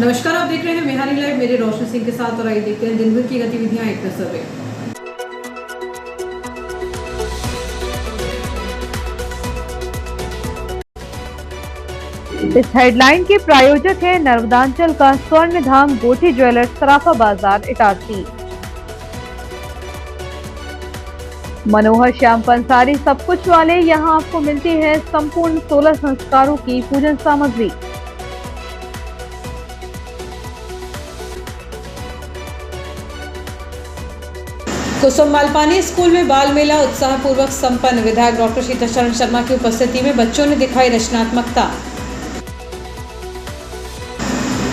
नमस्कार, आप देख रहे हैं बिहारी लाइव। मेरे रोशन सिंह के साथ और आइए देखते हैं दिन भर की गतिविधियां एक नजर में। इस हेडलाइन के प्रायोजक है नर्मदांचल का स्वर्ण धाम गोठी ज्वेलर्स, सराफा बाजार, इटारसी। मनोहर श्याम पंसारी सब कुछ वाले, यहां आपको मिलती है संपूर्ण 16 संस्कारों की पूजन सामग्री। कुसुम मालपानी स्कूल में बाल मेला उत्साहपूर्वक संपन्न। विधायक डॉक्टर शीतल शर्मा की उपस्थिति में बच्चों ने दिखाई रचनात्मकता।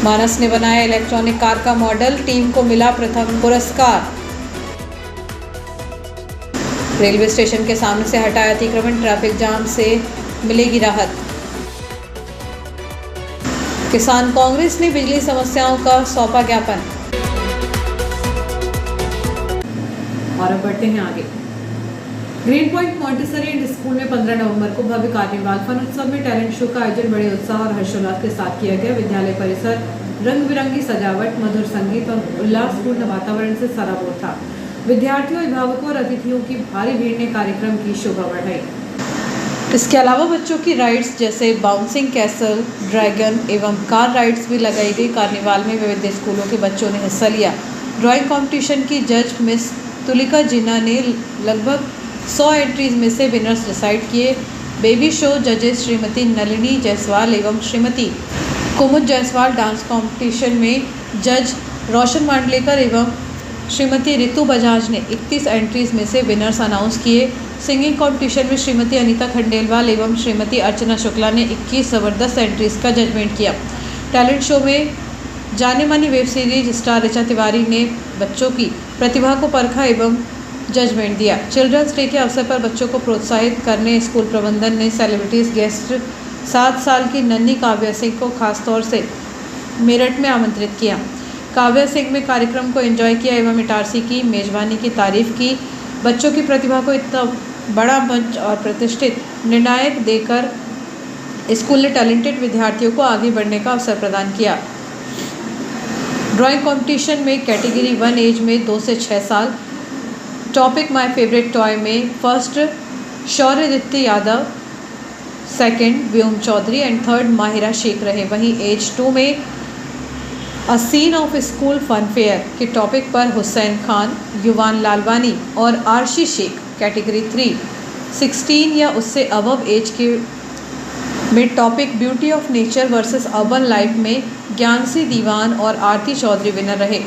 मानस ने बनाया इलेक्ट्रॉनिक कार का मॉडल, टीम को मिला प्रथम पुरस्कार। रेलवे स्टेशन के सामने से हटाया अतिक्रमण, ट्रैफिक जाम से मिलेगी राहत। किसान कांग्रेस ने बिजली समस्याओं का सौंपा ज्ञापन। और अब बढ़ते हैं आगे। Green point Montessori and school में 15 नवंबर को भव्य कार्निवाल फन उत्सव में टैलेंट शो का आयोजन बड़े उत्साह और हर्षोल्लास के साथ किया गया। विद्यालय परिसर रंग बिरंगी सजावट, मधुर संगीत और उल्लासपूर्ण वातावरण से सराबोर था। विद्यार्थियों, अभिभावकों और अतिथियों की भारी भीड़ ने कार्यक्रम की शोभा बढ़ाई। इसके अलावा बच्चों की राइड्स जैसे बाउंसिंग कैसल, ड्रैगन एवं कार राइड्स भी लगाई गई। कार्निवाल में विविध स्कूलों के बच्चों ने हिस्सा लिया। ड्राइंग कॉम्पिटिशन की जज मिस तुलिका जिन्ना ने लगभग 100 एंट्रीज में से विनर्स डिसाइड किए। बेबी शो जजेस श्रीमती नलिनी जायसवाल एवं श्रीमती कुमुद जायसवाल। डांस कंपटीशन में जज रोशन मांडलेकर एवं श्रीमती रितु बजाज ने 31 एंट्रीज में से विनर्स अनाउंस किए। सिंगिंग कंपटीशन में श्रीमती अनीता खंडेलवाल एवं श्रीमती अर्चना शुक्ला ने 21 ज़बरदस्त एंट्रीज का जजमेंट किया। टैलेंट शो में जाने मानी web series star Richa Tiwari ने बच्चों की प्रतिभा को परखा एवं जजमेंट दिया। चिल्ड्रंस डे के अवसर पर बच्चों को प्रोत्साहित करने स्कूल प्रबंधन ने सेलिब्रिटीज गेस्ट 7 साल की नन्ही काव्या सिंह को खासतौर से मेरठ में आमंत्रित किया। काव्या सिंह ने कार्यक्रम को एंजॉय किया एवं इटारसी की मेजबानी की तारीफ की। बच्चों की प्रतिभा को इतना बड़ा मंच और प्रतिष्ठित निर्णायक देकर स्कूल ने टैलेंटेड विद्यार्थियों को आगे बढ़ने का अवसर प्रदान किया। ड्राइंग कंपटीशन में कैटेगरी 1 एज में 2 से 6 साल, टॉपिक माय फेवरेट टॉय में first Shauryadipti Yadav, second Vyom Chaudhary and third Mahira Shaikh रहे। वहीं एज 2 में a scene of school fun fair के टॉपिक पर हुसैन खान, युवान लालवानी और आरशी शेख। कैटेगरी 3 16 या उससे अबव एज के में topic beauty of nature versus urban life में ज्ञानसी दीवान और आरती चौधरी विनर रहे।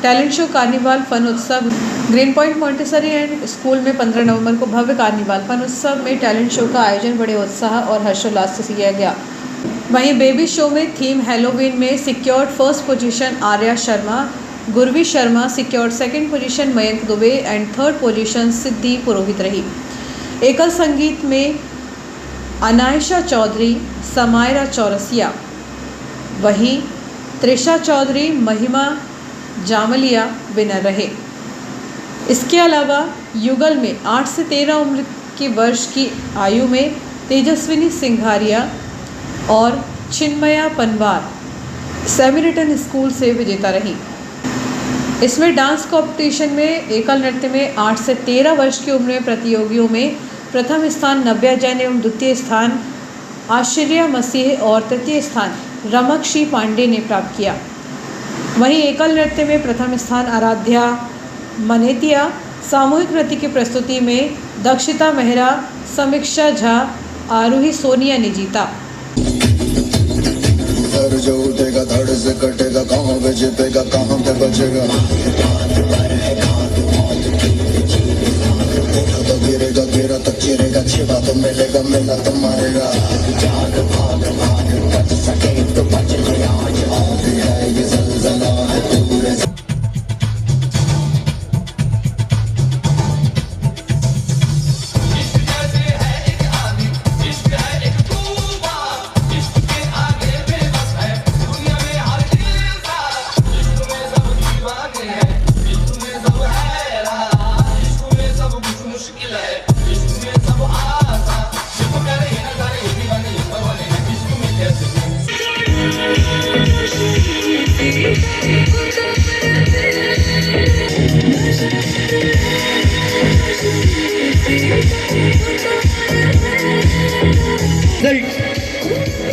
टैलेंट शो कार्निवाल फन उत्सव green point Montessori and school में 15 नवंबर को भव्य कार्निवाल फन उत्सव में टैलेंट शो का आयोजन बड़े उत्साह और हर्षोल्लास से किया गया। वहीं बेबी शो में थीम हैलोवीन में secured first position Arya Sharma, Gurvi Sharma secured second position Mayank Dubey and third position Siddhi Purohit रही। एकल संगीत में अनायशा चौधरी, समायरा चौरसिया, वहीं त्रिशा चौधरी, महिमा जामलिया विनर रहे। इसके अलावा युगल में 8 से 13 उम्र के वर्ष की आयु में तेजस्विनी सिंघारिया और चिन्मया पनवार सेमी रिटन स्कूल से विजेता रही। इसमें डांस कंपटीशन में एकल नृत्य में 8 से 13 वर्ष की उम्र में प्रतियोगियों में प्रथम स्थान नव्या जैन एवं द्वितीय स्थान आश्चर्या मसीह और तृतीय स्थान रमकशी पांडे ने प्राप्त किया। वहीं एकल नृत्य में प्रथम स्थान आराध्या मनेतिया, सामूहिक नृत्य की प्रस्तुति में दक्षिता मेहरा, समीक्षा झा, आरूही सोनिया ने जीता। जो उठेगा धड़ से कटेगा, कहाँ पे जीतेगा कहाँ पे बचेगा, तो गिरेगा गिरा तो चिरेगा, छिपा तो मिलेगा मिला तो मारेगा। जाग भाग भाग बच सके तो बच ले आज, आती है ये ज़लज़ला है पूरे।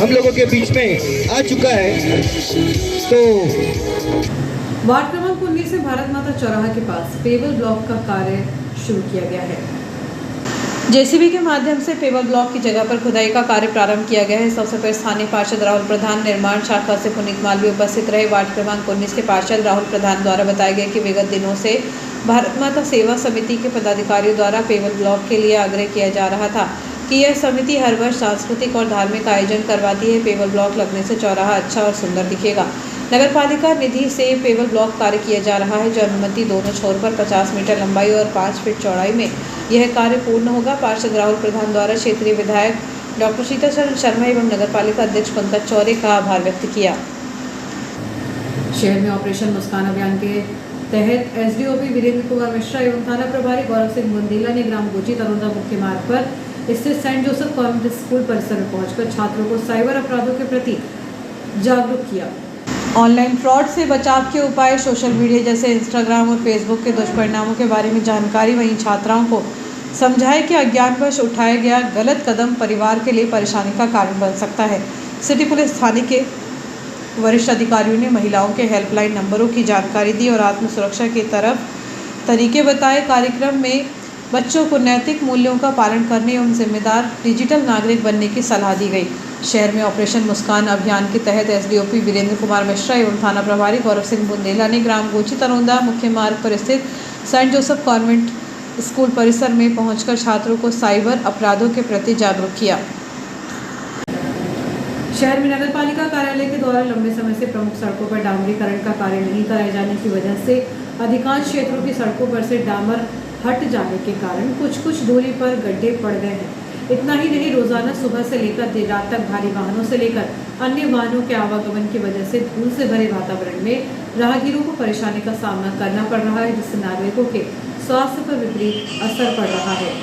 हम लोगों के बीच में आ चुका है। तो वार्ड क्रमांक 19 से भारत माता चौराहा के पास पेवर ब्लॉक का कार्य शुरू किया गया है। जेसीबी के माध्यम से पेवर ब्लॉक की जगह पर खुदाई का कार्य प्रारंभ किया गया है। इस अवसर पर स्थानीय पार्षद राहुल प्रधान, निर्माण शाखा से पुनीत मालवीय उपस्थित रहे। वार्ड क्रमांक 19 के पार्षद राहुल प्रधान द्वारा बताया गया कि विगत दिनों से भारत माता सेवा समिति के पदाधिकारियों द्वारा पेवर ब्लॉक के लिए आग्रह किया जा रहा था कि यह समिति हर वर्ष सांस्कृतिक और धार्मिक आयोजन करवाती है। पेवर ब्लॉक लगने से चौराहा अच्छा और सुंदर दिखेगा। नगर पालिका निधि से पेवर ब्लॉक कार्य किया जा रहा है, जो अनुमति दोनों छोर पर 50 मीटर लंबाई और 5 फीट चौड़ाई में यह कार्य पूर्ण होगा। पार्षद राहुल प्रधान द्वारा क्षेत्रीय विधायक डॉक्टर सीताचरण शर्मा एवं नगर पालिका अध्यक्ष पंकज चौरे का आभार व्यक्त किया। शहर में ऑपरेशन मुस्कान अभियान के तहत एसडीओपी वीरेंद्र कुमार मिश्रा एवं थाना प्रभारी गौरव सिंह बुंदेला ने ग्राम गोची तरोदा मुख्य मार्ग पर स्थित सेंट जोसेफ कॉन्वेंट स्कूल परिसर में पहुंचकर छात्रों को साइबर अपराधों के प्रति जागरूक किया। ऑनलाइन फ्रॉड से बचाव के उपाय, सोशल मीडिया जैसे इंस्टाग्राम और फेसबुक के दुष्परिणामों के बारे में जानकारी, वहीं छात्राओं को समझाए कि अज्ञानवश उठाया गया गलत कदम परिवार के लिए परेशानी का कारण बन सकता है। सिटी पुलिस थाने के वरिष्ठ अधिकारियों ने महिलाओं के हेल्पलाइन नंबरों की जानकारी दी और आत्म सुरक्षा की तरफ तरीके बताए। कार्यक्रम में बच्चों को नैतिक मूल्यों का पालन करने एवं जिम्मेदार डिजिटल नागरिक बनने की सलाह दी गई। शहर में ऑपरेशन मुस्कान अभियान के तहत एसडीओपी वीरेंद्र कुमार मिश्रा एवं थाना प्रभारी गौरव सिंह बुंदेला ने ग्राम गोची तरोदा मुख्य मार्ग पर स्थित सेंट जोसेफ कॉन्वेंट स्कूल परिसर में पहुंचकर छात्रों को साइबर अपराधों के प्रति जागरूक किया। शहर में नगर पालिका कार्यालय के द्वारा लंबे समय से प्रमुख सड़कों पर डामरीकरण का कार्य नहीं कराए जाने की वजह से अधिकांश क्षेत्रों की सड़कों पर से डामर हट जाने के कारण कुछ दूरी पर गड्ढे पड़ गए हैं। इतना ही नहीं, रोजाना सुबह से लेकर देर रात तक भारी वाहनों से लेकर अन्य वाहनों के आवागमन की वजह से धूल से भरे वातावरण में राहगीरों को परेशानी का सामना करना पड़ रहा है, जिससे नागरिकों के स्वास्थ्य पर विपरीत असर पड़ रहा है।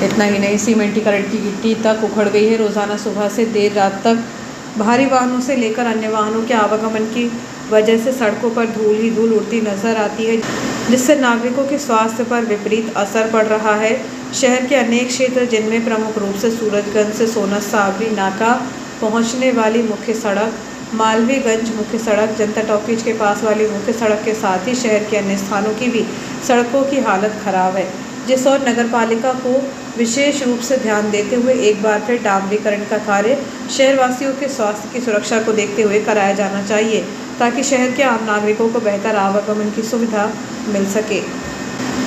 इतना ही नहीं, सीमेंटीकरण की गिट्टी तक उखड़ गई है। रोजाना सुबह से देर रात तक भारी वाहनों से लेकर अन्य वाहनों के आवागमन की वजह से सड़कों पर धूल ही धूल उड़ती नजर आती है, जिससे नागरिकों के स्वास्थ्य पर विपरीत असर पड़ रहा है। शहर के अनेक क्षेत्र, जिनमें प्रमुख रूप से सूरजगंज से सोना सावरी नाका पहुंचने वाली मुख्य सड़क, मालवीयगंज मुख्य सड़क, जनता टॉकीज के पास वाली मुख्य सड़क के साथ ही शहर के अन्य स्थानों की भी सड़कों की हालत खराब है, जिस और नगर पालिका को विशेष रूप से ध्यान देते हुए एक बार फिर डामरीकरण का कार्य शहरवासियों के स्वास्थ्य की सुरक्षा को देखते हुए कराया जाना चाहिए, ताकि शहर के आम नागरिकों को बेहतर आवागमन की सुविधा मिल सके।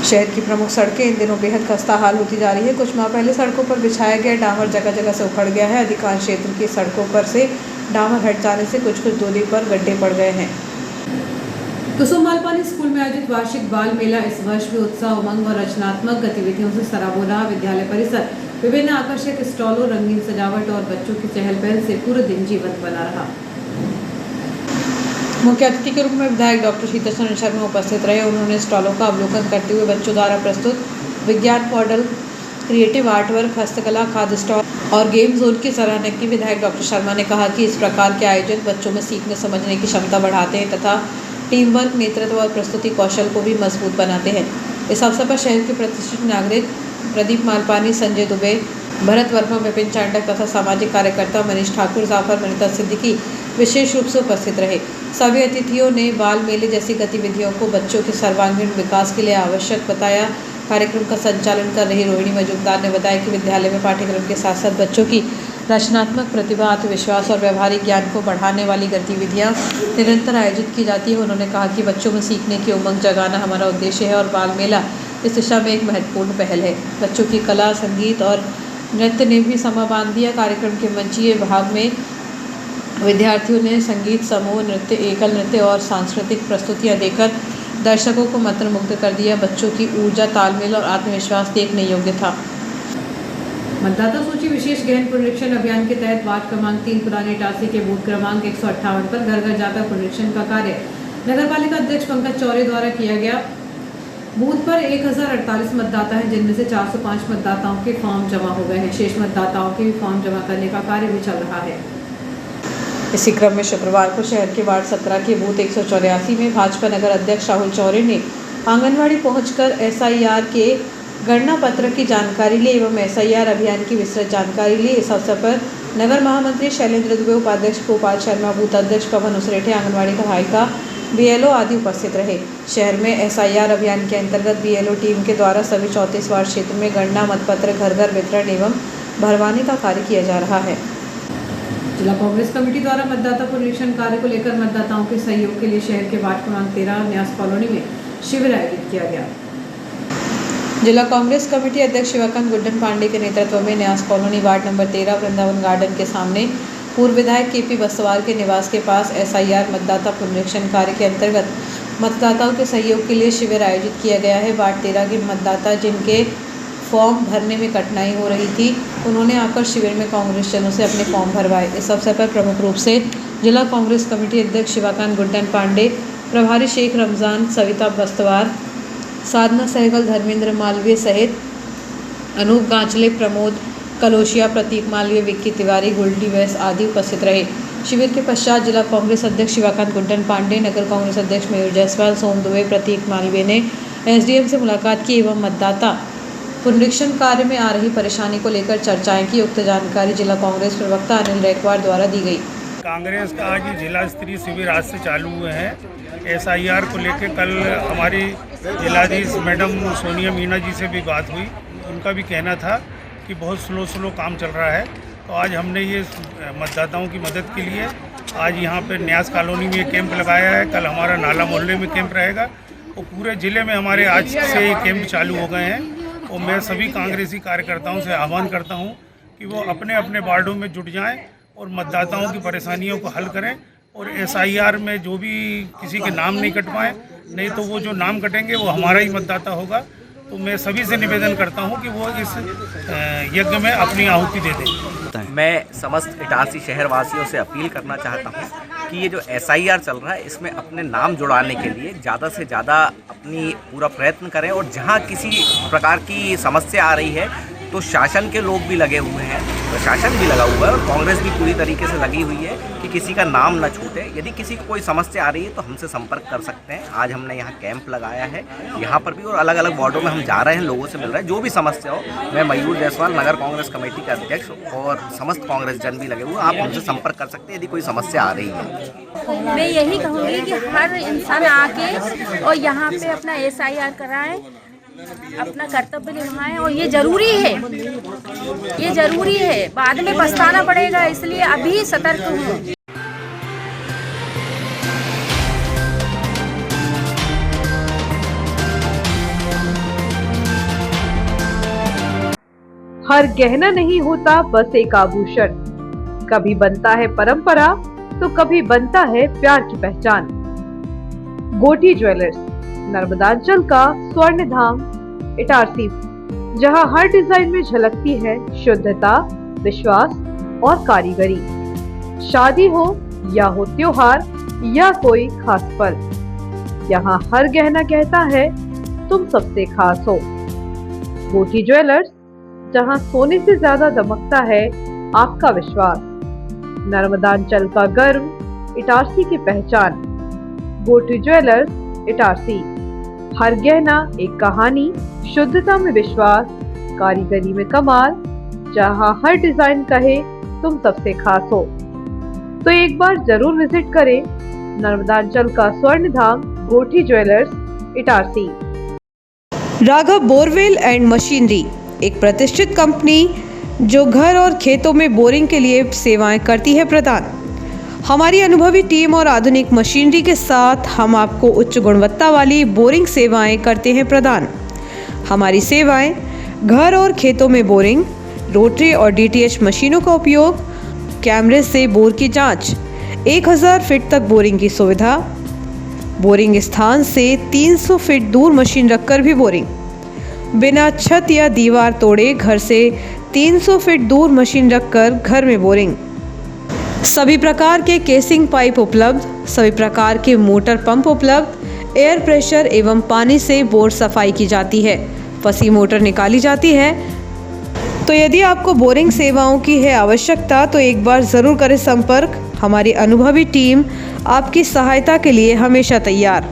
शहर की प्रमुख सड़कें इन दिनों बेहद खस्ता हाल होती जा रही है। कुछ माह पहले सड़कों पर बिछाया गया डामर जगह जगह से उखड़ गया है। अधिकांश क्षेत्र की सड़कों पर से डामर हट जाने से कुछ दूरी पर गड्ढे पड़ गए हैं। कुसुम बालपानी स्कूल में आयोजित वार्षिक बाल मेला इस वर्ष भी उत्साह, उमंग और रचनात्मक गतिविधियों से सराबोर रहा। विद्यालय परिसर विभिन्न आकर्षक स्टॉलों, रंगीन सजावट और बच्चों की चहल पहल से पूरे दिन जीवंत बना रहा। मुख्य अतिथि के रूप में विधायक डॉक्टर सीताचरण शर्मा उपस्थित रहे। उन्होंने स्टॉलों का अवलोकन करते हुए बच्चों द्वारा प्रस्तुत विज्ञान मॉडल, क्रिएटिव आर्टवर्क, हस्तकला, खाद्य स्टॉल और गेम जोन की सराहना की। विधायक डॉक्टर शर्मा ने कहा कि इस प्रकार के आयोजन बच्चों में सीखने समझने की क्षमता बढ़ाते हैं तथा टीम वर्क, नेतृत्व और प्रस्तुति कौशल को भी मजबूत बनाते हैं। इस अवसर पर शहर के प्रतिष्ठित नागरिक प्रदीप मालपानी, संजय दुबे, भरत वर्मा, विपिन चांडक तथा सामाजिक कार्यकर्ता मनीष ठाकुर, जाफर, मनीता सिद्दीकी विशेष रूप से उपस्थित रहे। सभी अतिथियों ने बाल मेले जैसी गतिविधियों को बच्चों के सर्वांगीण विकास के लिए आवश्यक बताया। कार्यक्रम का संचालन कर रही रोहिणी मजूमदार ने बताया कि विद्यालय में पाठ्यक्रम के साथ साथ बच्चों की रचनात्मक प्रतिभा, आत्मविश्वास और व्यवहारिक ज्ञान को बढ़ाने वाली गतिविधियां निरंतर आयोजित की जाती है। उन्होंने कहा कि बच्चों में सीखने की उमंग जगाना हमारा उद्देश्य है और बाल मेला इस दिशा में एक महत्वपूर्ण पहल है। बच्चों की कला, संगीत और नृत्य ने भी समा बांध दिया। कार्यक्रम के मंचीय भाग में विद्यार्थियों ने संगीत समूह नृत्य, एकल नृत्य और सांस्कृतिक प्रस्तुतियां देकर दर्शकों को मंत्रमुग्ध कर दिया। बच्चों की ऊर्जा, तालमेल और आत्मविश्वास देखने योग्य था। मतदाता सूची विशेष गहन पुनरीक्षण अभियान के तहत वार्ड क्रमांक 3 पुराने इटारसी के बूथ क्रमांक 158 पर घर घर जाकर पुनरीक्षण का कार्य नगर पालिका अध्यक्ष पंकज चौरे द्वारा किया गया। बूथ पर 1048 मतदाता हैं, जिनमें से 405 मतदाताओं के फॉर्म जमा हो गए हैं। शेष मतदाताओं के भी फॉर्म जमा करने का कार्य भी चल रहा है। इसी क्रम में शुक्रवार को शहर के वार्ड 17 के बूथ 184 में भाजपा नगर अध्यक्ष राहुल चौरे ने आंगनवाड़ी पहुंचकर SIR के गणना पत्र की जानकारी ली एवं SIR अभियान की विस्तृत जानकारी ली। इस अवसर पर नगर महामंत्री शैलेंद्र दुबे, उपाध्यक्ष गोपाल शर्मा, बूथ अध्यक्ष पवन उसरेठे, आंगनवाड़ी सहायिका, BLO आदि उपस्थित रहे। शहर में SIR अभियान के अंतर्गत BLO टीम के द्वारा सभी 34 वार्ड क्षेत्र में गणना मतपत्र घर घर वितरण एवं भरवाने का कार्य किया जा रहा है। जिला कांग्रेस कमेटी द्वारा मतदाता पुनरीक्षण कार्य को लेकर मतदाताओं के सहयोग के लिए शहर के वार्ड क्रमांक 13 न्यास कॉलोनी में शिविर आयोजित किया गया। जिला कांग्रेस कमेटी अध्यक्ष शिवाकांत गुड्डन पांडे के नेतृत्व में न्यास colony ward number 13 Vrindavan garden के सामने पूर्व विधायक KP बस्तवार के निवास के पास SIR मतदाता पुनरीक्षण कार्य के अंतर्गत मतदाताओं के सहयोग के लिए शिविर आयोजित किया गया है। वार्ड 13 के मतदाता जिनके फॉर्म भरने में कठिनाई हो रही थी, उन्होंने आकर शिविर में कांग्रेसजनों से अपने फॉर्म भरवाए। इस अवसर पर प्रमुख रूप से जिला कांग्रेस कमेटी अध्यक्ष शिवाकांत गुड्डन पांडे, प्रभारी शेख रमज़ान, सविता बस्तवार, साधना सहगल, धर्मेंद्र मालवीय सहित अनूप गांचले, प्रमोद कलोशिया, प्रतीक मालवीय, विक्की तिवारी, गोल्डी वैस आदि उपस्थित रहे। शिविर के पश्चात जिला कांग्रेस अध्यक्ष शिवाकांत गुड्डन पांडे, नगर कांग्रेस अध्यक्ष मयूर जायसवाल, सोम दुबे, प्रतीक मालवीय ने SDM से मुलाकात की एवं मतदाता पुनरीक्षण कार्य में आ रही परेशानी को लेकर चर्चाएं की। उक्त जानकारी जिला कांग्रेस प्रवक्ता अनिल रैकवार द्वारा दी गई। कांग्रेस का आज जिला स्तरीय शिविर आज से चालू हुए हैं। SIR को लेकर कल हमारी जिलाधीश मैडम सोनिया मीना जी से भी बात हुई। उनका भी कहना था कि बहुत स्लो काम चल रहा है। तो आज हमने ये मतदाताओं की मदद के लिए आज यहाँ पे न्यास कॉलोनी में कैंप लगाया है। कल हमारा नाला मोहल्ले में कैंप रहेगा और पूरे ज़िले में हमारे आज से ये कैंप चालू हो गए हैं। और मैं सभी कांग्रेसी कार्यकर्ताओं से आह्वान करता हूँ कि वो अपने अपने वार्डों में जुट जाएं और मतदाताओं की परेशानियों को हल करें। और SIR में जो भी किसी के नाम नहीं कट पाए, नहीं तो वो जो नाम कटेंगे वो हमारा ही मतदाता होगा। तो मैं सभी से निवेदन करता हूं कि वो इस यज्ञ में अपनी आहुति दे दें। मैं समस्त इटारसी शहर वासियों से अपील करना चाहता हूं कि ये जो SIR चल रहा है इसमें अपने नाम जुड़ाने के लिए ज़्यादा से ज़्यादा अपनी पूरा प्रयत्न करें। और जहां किसी प्रकार की समस्या आ रही है तो शासन के लोग भी लगे हुए हैं, प्रशासन भी लगा हुआ है और कांग्रेस भी पूरी तरीके से लगी हुई है कि किसी का नाम न छूटे। यदि किसी को कोई समस्या आ रही है तो हमसे संपर्क कर सकते हैं। आज हमने यहाँ कैंप लगाया है, यहाँ पर भी और अलग अलग वार्डों में हम जा रहे हैं, लोगों से मिल रहे हैं। जो भी समस्या हो, मैं मयूर जायसवाल नगर कांग्रेस कमेटी का अध्यक्ष और समस्त कांग्रेस जन भी लगे हुए, आप हमसे संपर्क कर सकते हैं यदि कोई समस्या आ रही है। मैं यही कहूँगी कि हर इंसान आके और यहाँ पे अपना SIR कराएं, अपना कर्तव्य निभाएं। और ये जरूरी है, ये जरूरी है, बाद में पछताना पड़ेगा, इसलिए अभी सतर्क हूँ। हर गहना नहीं होता बस एक आभूषण, कभी बनता है परंपरा तो कभी बनता है प्यार की पहचान। गोटी ज्वेलर्स, नर्मदांचल का स्वर्ण धाम इटारसी, जहां हर डिजाइन में झलकती है शुद्धता, विश्वास और कारीगरी। शादी हो या हो त्योहार या कोई खास पल, यहाँ हर गहना कहता है तुम सबसे खास हो। गोटी ज्वेलर्स, जहां सोने से ज्यादा दमकता है आपका विश्वास। नर्मदांचल का गर्व, इटारसी की पहचान। गोटी ज्वेलर्स इटारसी, हर गहना एक कहानी, शुद्धता में विश्वास, कारीगरी में कमाल, जहां हर डिजाइन कहे तुम सबसे खास हो। तो एक बार जरूर विजिट करें नर्मदांचल का स्वर्ण धाम गोटी jewellers Itarsi. Raghav borewell and machinery, एक प्रतिष्ठित कंपनी जो घर और खेतों में बोरिंग के लिए सेवाएं करती है प्रदान। हमारी अनुभवी टीम और आधुनिक मशीनरी के साथ हम आपको उच्च गुणवत्ता वाली बोरिंग सेवाएं करते हैं प्रदान। हमारी सेवाएं घर और खेतों में बोरिंग, रोटरी और DTH मशीनों का उपयोग, कैमरे से बोर की जांच, 1000 फीट तक बोरिंग की सुविधा, बोरिंग स्थान से 300 फीट दूर मशीन रखकर भी बोरिंग, बिना छत या दीवार तोड़े घर से 300 फीट दूर मशीन रखकर घर में बोरिंग, सभी प्रकार के केसिंग पाइप उपलब्ध, सभी प्रकार के मोटर पंप उपलब्ध, एयर प्रेशर एवं पानी से बोर सफाई की जाती है, फंसी मोटर निकाली जाती है। तो यदि आपको बोरिंग सेवाओं की है आवश्यकता तो एक बार ज़रूर करें संपर्क। हमारी अनुभवी टीम आपकी सहायता के लिए हमेशा तैयार।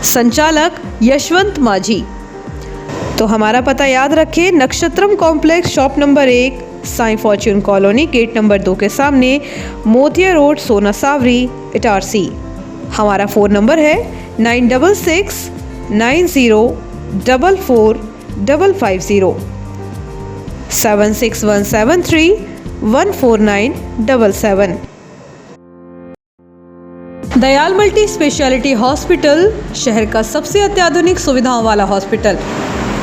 संचालक यशवंत माझी। तो हमारा पता याद रखें, Nakshatram complex, shop number 1, Sai fortune colony, gate number 2 के सामने, मोतिया रोड, सोना सावरी, इटारसी। हमारा फ़ोन नंबर है 9669044550, 7617314977। दयाल मल्टी स्पेशलिटी हॉस्पिटल, शहर का सबसे अत्याधुनिक सुविधाओं वाला hospital.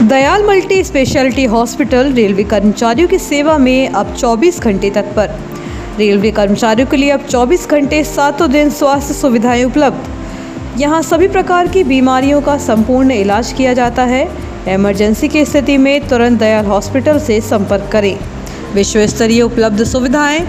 Dayal multi speciality hospital railway कर्मचारियों की सेवा में अब 24 घंटे तत्पर। रेलवे कर्मचारियों के लिए अब 24 घंटे 7 दिन स्वास्थ्य सुविधाएं उपलब्ध। यहां सभी प्रकार की बीमारियों का संपूर्ण इलाज किया जाता है। इमरजेंसी की स्थिति में तुरंत दयाल हॉस्पिटल से संपर्क करें। विश्व स्तरीय उपलब्ध सुविधाएं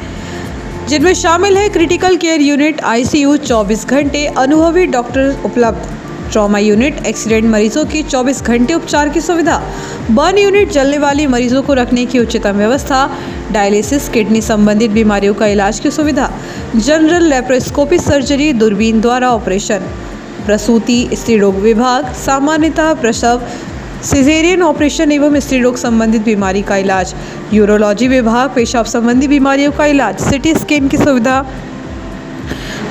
जिनमें शामिल है क्रिटिकल केयर यूनिट, ICU 24 घंटे, अनुभवी डॉक्टर उपलब्ध, ट्रॉमा यूनिट, एक्सीडेंट मरीजों की 24 घंटे उपचार की सुविधा, बर्न यूनिट, जलने वाली मरीजों को रखने की उच्चतम व्यवस्था, डायलिसिस, किडनी संबंधित बीमारियों का इलाज की सुविधा, जनरल लेप्रोस्कोपी सर्जरी, दूरबीन द्वारा ऑपरेशन, प्रसूति, स्त्री रोग विभाग, सामान्यतः प्रसव, सिजेरियन ऑपरेशन एवं स्त्री रोग संबंधित बीमारी का इलाज, यूरोलॉजी विभाग, पेशाब संबंधी बीमारियों का इलाज, सिटी स्कैन की सुविधा,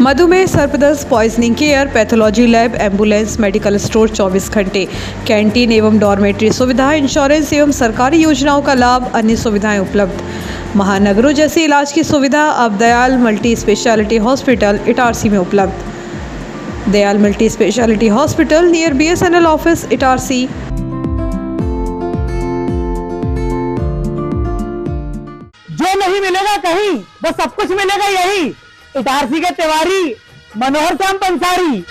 मधुमेह, सर्पदंश, poisoning care, pathology lab, ambulance, medical store 24 घंटे, कैंटीन एवं डॉर्मेट्री सुविधा, इंश्योरेंस एवं सरकारी योजनाओं का लाभ, अन्य सुविधाएं उपलब्ध। महानगरों जैसी इलाज की सुविधा अब Dayal multi speciality hospital, Itarsi में उपलब्ध। Dayal multi speciality hospital near BSNL office, Itarsi. जो नहीं मिलेगा कहीं, वो सब कुछ मिलेगा यही, इटारसी के तिवारी मनोहर श्याम पंसारी।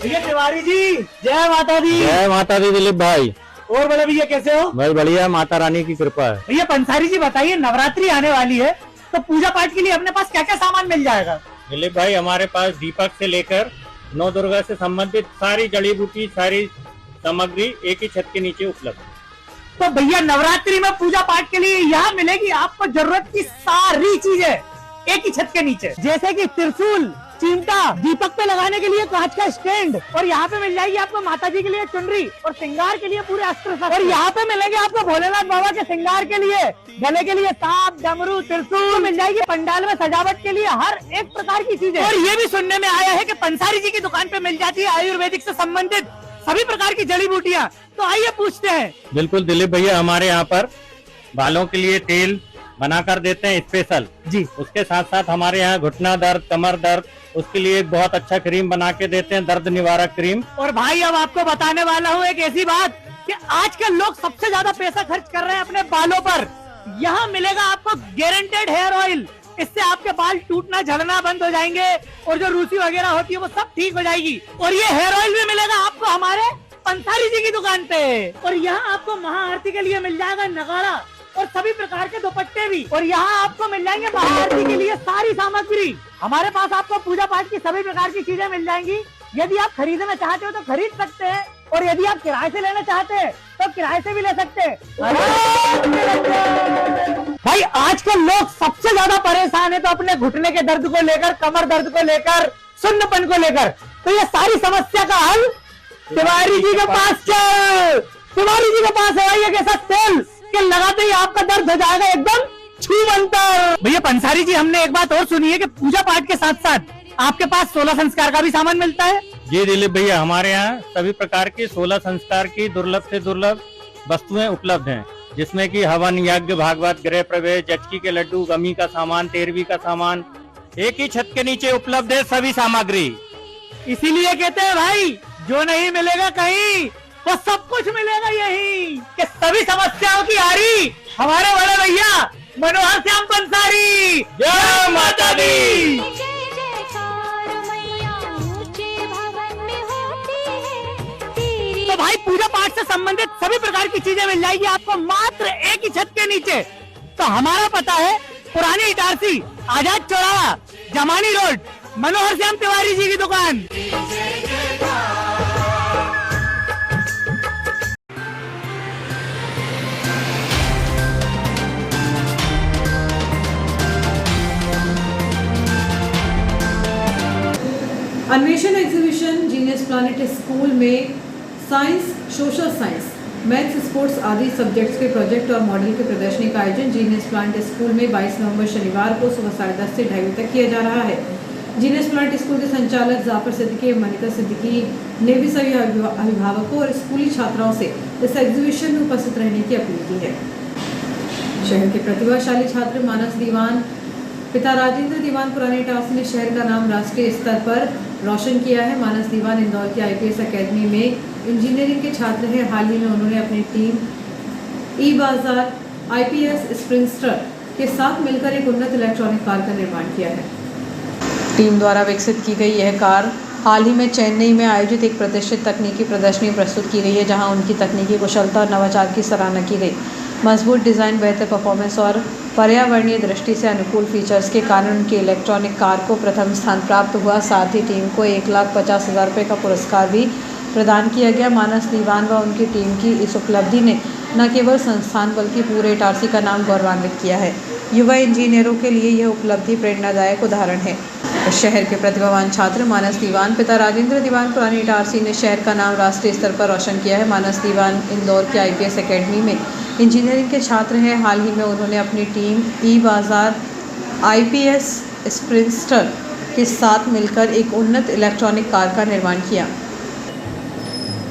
भैया तिवारी जी, जय माता दी। जय माता दी दिलीप भाई। और बड़े भैया कैसे हो? बस बढ़िया, माता रानी की कृपा है। भैया पंसारी जी बताइए, नवरात्रि आने वाली है तो पूजा पाठ के लिए अपने पास क्या क्या सामान मिल जाएगा? दिलीप भाई, हमारे पास दीपक से लेकर नौ दुर्गा से संबंधित सारी जड़ी बूटी, सारी सामग्री एक ही छत के नीचे उपलब्ध। तो भैया नवरात्रि में पूजा पाठ के लिए यहाँ मिलेगी आपको जरूरत की सारी चीजें एक ही छत के नीचे, जैसे कि त्रिशूल, चिमटा, दीपक पे लगाने के लिए कांच का स्टैंड, और यहाँ पे मिल जाएगी आपको माता जी के लिए चुनरी और श्रृंगार के लिए पूरे अस्त्र शस्त्र, और यहाँ पे मिलेंगे आपको भोलेनाथ बाबा के श्रृंगार के लिए, गले के लिए सांप, डमरू, त्रिशूल मिल जाएगी। पंडाल में सजावट के लिए हर एक प्रकार की चीजें। और ये भी सुनने में आया है कि पंसारी जी की दुकान पे मिल जाती है आयुर्वेदिक से संबंधित सभी प्रकार की जड़ी बूटियाँ। तो आइए पूछते हैं। बिल्कुल दिलीप भैया, हमारे यहाँ पर बालों के लिए तेल बनाकर देते हैं स्पेशल जी। उसके साथ साथ हमारे यहाँ घुटना दर्द, कमर दर्द, उसके लिए एक बहुत अच्छा क्रीम बना के देते हैं, दर्द निवारक क्रीम। और भाई अब आपको बताने वाला हूँ एक ऐसी बात कि आजकल लोग सबसे ज्यादा पैसा खर्च कर रहे हैं अपने बालों पर। यहाँ मिलेगा आपको गारंटेड हेयर ऑयल, इससे आपके बाल टूटना झड़ना बंद हो जाएंगे और जो रूसी वगैरह होती है वो सब ठीक हो जाएगी। और ये हेयर ऑयल भी मिलेगा आपको हमारे पंसारी जी की दुकान पे। और यहाँ आपको महाआरती के लिए मिल जाएगा नगाड़ा और सभी प्रकार के दुपट्टे भी। और यहाँ आपको मिल जाएंगे महाआरती के लिए सारी सामग्री। हमारे पास आपको पूजा पाठ की सभी प्रकार की चीजें मिल जाएंगी। यदि आप खरीदना चाहते हो तो खरीद सकते हैं, और यदि आप किराए से लेना चाहते हैं तो किराए से भी ले सकते हैं। भाई आजकल लोग सबसे ज्यादा परेशान है तो अपने घुटने के दर्द को लेकर, कमर दर्द को लेकर, सुन्नपन को लेकर। तो ये सारी समस्या का हल तिवारी जी के पास चल। तिवारी जी के पास है एक ऐसा तेल कि लगाते ही आपका दर्द हो जाएगा एकदम छूमंतर। भैया पंसारी जी, हमने एक बात और सुनी है कि पूजा पाठ के साथ साथ आपके पास 16 संस्कार का भी सामान मिलता है। जी दिलीप भैया, हमारे यहाँ सभी प्रकार की 16 संस्कार की दुर्लभ से दुर्लभ वस्तुएं उपलब्ध हैं, जिसमें कि हवन, यज्ञ, भागवत, गृह प्रवेश, जचकी के लड्डू, गमी का सामान, तेरहवीं का सामान एक ही छत के नीचे उपलब्ध है सभी सामग्री। इसीलिए कहते हैं भाई, जो नहीं मिलेगा कहीं वो सब कुछ मिलेगा यहीं। कि सभी समस्याओं की हारी हमारे बड़े भैया मनोहर श्याम पंसारी। जय माता दी। तो भाई पूजा पाठ से संबंधित सभी प्रकार की चीजें मिल जाएगी आपको मात्र एक ही छत के नीचे। तो हमारा पता है पुरानी इटारसी, आजाद चौराहा, जमानी रोड, मनोहर श्याम तिवारी जी की दुकान। अन्वेषण एग्जीबिशन जीनियस प्लैनेट स्कूल में science, social science, maths, sports आदि सब्जेक्ट्स के प्रोजेक्ट और मॉडल की प्रदर्शनी का आयोजन जीनियस प्लांट स्कूल में 22 नवंबर शनिवार को सुबह 10:30 से 2:30 बजे तक किया जा रहा है। जीनियस प्लांट स्कूल के संचालक जाफर सिद्दीकी एवं मनिका सिद्दीकी ने भी सभी अभिभावकों और स्कूली छात्राओं से इस एग्जीबिशन में उपस्थित रहने की अपील की है। शहर के प्रतिभाशाली छात्र मानस दीवान पिता राजेंद्र दीवान पुराने इटारसी ने शहर का नाम राष्ट्रीय स्तर पर रोशन किया है। मानस दीवान इंदौर की IPS अकेडमी में इंजीनियरिंग के छात्र हैं। हाल ही में उन्होंने अपनी टीम ई-बाजार IPS स्प्रिंगस्टर के साथ मिलकर एक उन्नत इलेक्ट्रॉनिक कार का निर्माण किया है। टीम द्वारा विकसित की गई यह कार हाल ही में चेन्नई में आयोजित एक प्रतिष्ठित तकनीकी प्रदर्शनी में प्रस्तुत की गई है, जहां उनकी तकनीकी कुशलता और नवाचार की सराहना की गई। मजबूत डिज़ाइन, बेहतर परफॉर्मेंस और पर्यावरणीय दृष्टि से अनुकूल फीचर्स के कारण उनकी इलेक्ट्रॉनिक कार को प्रथम स्थान प्राप्त हुआ। साथ ही टीम को 1,50,000 रुपये का पुरस्कार भी प्रदान किया गया। मानस दीवान व उनकी टीम की इस उपलब्धि ने न केवल संस्थान बल्कि पूरे इटारसी का नाम गौरवान्वित किया है। युवा इंजीनियरों के लिए यह उपलब्धि प्रेरणादायक उदाहरण है। शहर के प्रतिभावान छात्र मानस दीवान पिता राजेंद्र दीवान पुरानी इटारसी ने शहर का नाम राष्ट्रीय स्तर पर रोशन किया है। मानस दीवान इंदौर की IPS अकेडमी में इंजीनियरिंग के छात्र हैं। हाल ही में उन्होंने अपनी टीम ई-बाजार IPS स्प्रिंगस्टर के साथ मिलकर एक उन्नत इलेक्ट्रॉनिक कार का निर्माण किया।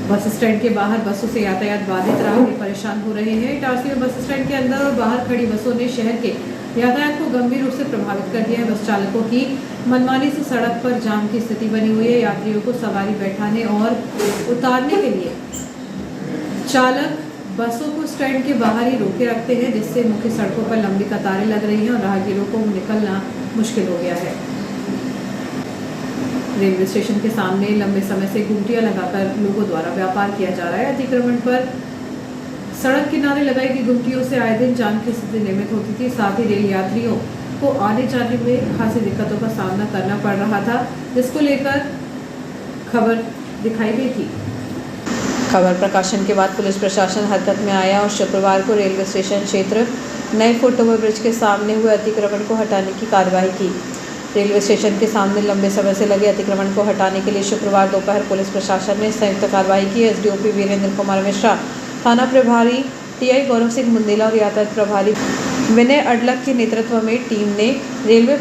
बस स्टैंड के बाहर बसों से यातायात बाधित, राहगीर परेशान हो रहे हैं। इटारसी में बस स्टैंड के अंदर और बाहर खड़ी बसों ने शहर के यातायात को गंभीर रूप से प्रभावित कर दिया है। बस चालकों की मनमानी से सड़क पर जाम की स्थिति बनी हुई है। यात्रियों को सवारी बैठाने और उतारने के लिए चालक बसों को स्टैंड के बाहर ही रोके रखते हैं, जिससे मुख्य सड़कों पर लंबी कतारें लग रही हैं और राहगीरों को निकलना मुश्किल हो गया है। रेलवे स्टेशन के सामने लंबे समय से गुमटियां लगाकर लोगों द्वारा व्यापार किया जा रहा है। अतिक्रमण पर सड़क किनारे लगाई गई गुमटियों से आए दिन जाम की स्थिति निर्मित होती थी। साथ ही रेल यात्रियों को आने जाने में खासी दिक्कतों का सामना करना पड़ रहा था, जिसको लेकर खबर दिखाई गई थी। खबर प्रकाशन के बाद पुलिस प्रशासन हरकत में आया और शुक्रवार को रेलवे स्टेशन क्षेत्र नए फुट ओवर ब्रिज के सामने हुए अतिक्रमण को हटाने की कार्रवाई की। रेलवे स्टेशन के सामने लंबे समय से लगे अतिक्रमण को हटाने के लिए शुक्रवार दोपहर पुलिस प्रशासन ने संयुक्त कार्रवाई की। SDOP वीरेंद्र कुमार मिश्रा, थाना प्रभारी TI गौरव सिंह मुंदेला और यातायात प्रभारी विनय अडलक के नेतृत्व में टीम ने रेलवे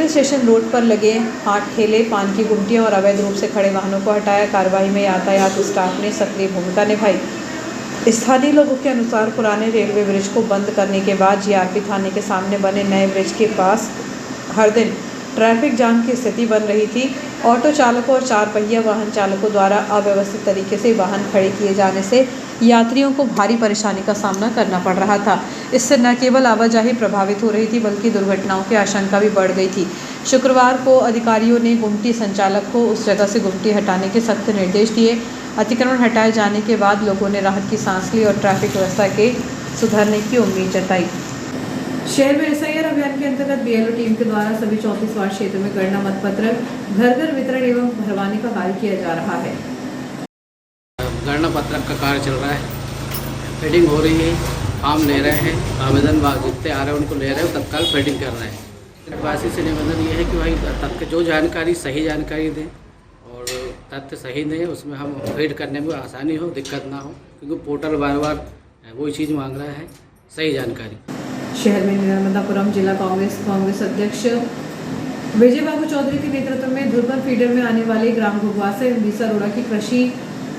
स्टेशन रोड पर लगे हाट ठेले, पान की गुमटियां और अवैध रूप से खड़े वाहनों को हटाया। कार्रवाई में यातायात स्टाफ ने सक्रिय भूमिका निभाई। स्थानीय लोगों के अनुसार पुराने रेलवे ब्रिज को बंद करने के बाद GRP थाने के सामने बने नए ब्रिज के पास हर दिन ट्रैफिक जाम की स्थिति बन रही थी। ऑटो चालकों और 4 पहिया वाहन चालकों द्वारा अव्यवस्थित तरीके से वाहन खड़े किए जाने से यात्रियों को भारी परेशानी का सामना करना पड़ रहा था। इससे न केवल आवाजाही प्रभावित हो रही थी बल्कि दुर्घटनाओं की आशंका भी बढ़ गई थी। शुक्रवार को अधिकारियों ने गुमटी संचालक को उस जगह से गुमटी हटाने के सख्त निर्देश दिए। अतिक्रमण हटाए जाने के बाद लोगों ने राहत की सांस ली और ट्रैफिक व्यवस्था के सुधरने की उम्मीद जताई। शहर में SIR अभियान के अंतर्गत BLO टीम के द्वारा सभी 34 वार्ड क्षेत्रों में गणना मतपत्र घर घर वितरण एवं भरवाने का कार्य किया जा रहा है। गणना पत्रक का कार्य चल रहा है, फीडिंग हो रही है, फॉर्म ले रहे हैं, आवेदन जितने आ रहे हैं उनको ले रहे हैं, तत्काल फीडिंग कर रहे हैं। वासी से निवेदन ये है कि भाई तथ्य जो जानकारी सही जानकारी दें और तथ्य सही दें, उसमें हम फीड करने में आसानी हो, दिक्कत ना हो, क्योंकि पोर्टल बार बार वही चीज़ मांग रहा है, सही जानकारी। शहर में नर्मदापुरम जिला कांग्रेस अध्यक्ष विजय बाबू चौधरी के नेतृत्व में धुरपन फीडर में आने वाले ग्राम घुघवासा एवं बीसारोड़ा की कृषि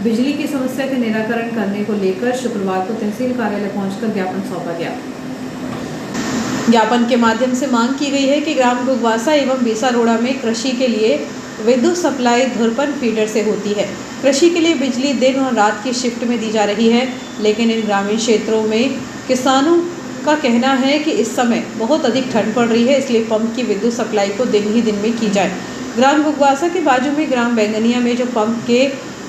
बिजली की समस्या के निराकरण करने को लेकर शुक्रवार को तहसील कार्यालय पहुंचकर ज्ञापन सौंपा गया। ज्ञापन के माध्यम से मांग की गई है कि ग्राम घुघवासा एवं बीसारोड़ा में कृषि के लिए विद्युत सप्लाई धुरपन फीडर से होती है। कृषि के लिए बिजली दिन और रात की शिफ्ट में दी जा रही है, लेकिन इन ग्रामीण क्षेत्रों में किसानों का कहना है कि इस समय बहुत अधिक ठंड पड़ रही है, इसलिए पंप की विद्युत सप्लाई को दिन ही दिन में की जाए। ग्राम घुघवासा के बाजू में ग्राम बैंगनिया में जो पंप के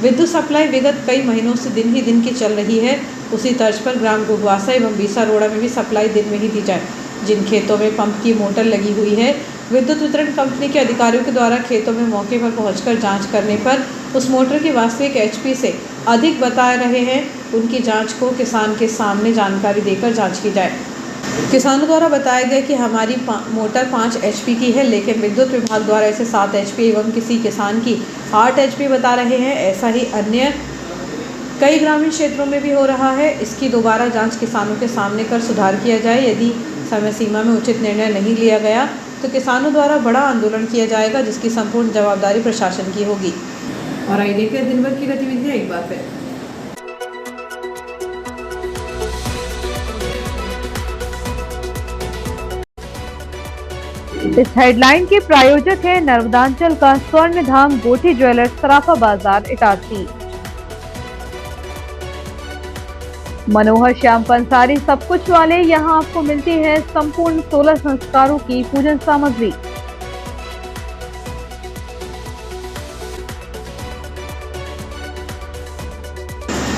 विद्युत सप्लाई विगत कई महीनों से दिन ही दिन की चल रही है, उसी तर्ज पर ग्राम घुघवासा एवं बीसारोड़ा में भी सप्लाई दिन में ही दी जाए। जिन खेतों में पंप की मोटर लगी हुई है, विद्युत वितरण कंपनी के अधिकारियों के द्वारा खेतों में मौके पर पहुंचकर जांच करने पर उस मोटर की वास्तविक HP से अधिक बता रहे हैं, उनकी जांच को किसान के सामने जानकारी देकर जांच की जाए। किसानों द्वारा बताया गया कि हमारी मोटर 5 HP की है, लेकिन विद्युत विभाग द्वारा इसे 7 HP एवं किसी किसान की 8 HP बता रहे हैं। ऐसा ही अन्य कई ग्रामीण क्षेत्रों में भी हो रहा है। इसकी दोबारा जांच किसानों के सामने कर सुधार किया जाए। यदि समय सीमा में उचित निर्णय नहीं लिया गया तो किसानों द्वारा बड़ा आंदोलन किया जाएगा, जिसकी संपूर्ण जवाबदारी प्रशासन की होगी। और आइए देखते हैं दिन भर की गतिविधियां एक बार फिर। इस हेडलाइन के प्रायोजक है नर्मदांचल का स्वर्ण धाम गोठी ज्वेलर्स, सराफा बाजार, इटारसी। मनोहर श्याम पंसारी सब कुछ वाले, यहाँ आपको मिलती है संपूर्ण 16 संस्कारों की पूजन सामग्री।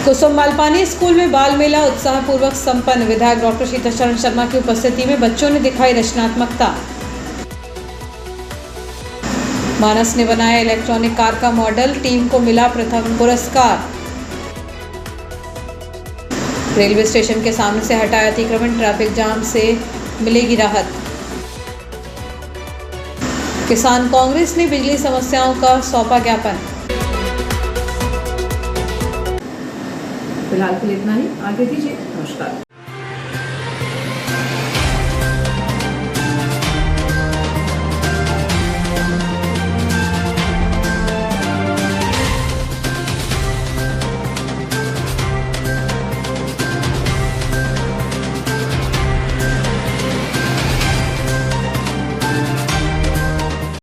कुसुम मालपानी स्कूल में बाल मेला उत्साहपूर्वक संपन्न। विधायक डॉक्टर शीतल शर्मा की उपस्थिति में बच्चों ने दिखाई रचनात्मकता। मानस ने बनाया इलेक्ट्रॉनिक कार का मॉडल, टीम को मिला प्रथम पुरस्कार। रेलवे स्टेशन के सामने से हटाया अतिक्रमण, ट्रैफिक जाम से मिलेगी राहत। किसान कांग्रेस ने बिजली समस्याओं का सौंपा ज्ञापन। फिलहाल के लिए इतना ही, आगे दीजिए, नमस्कार।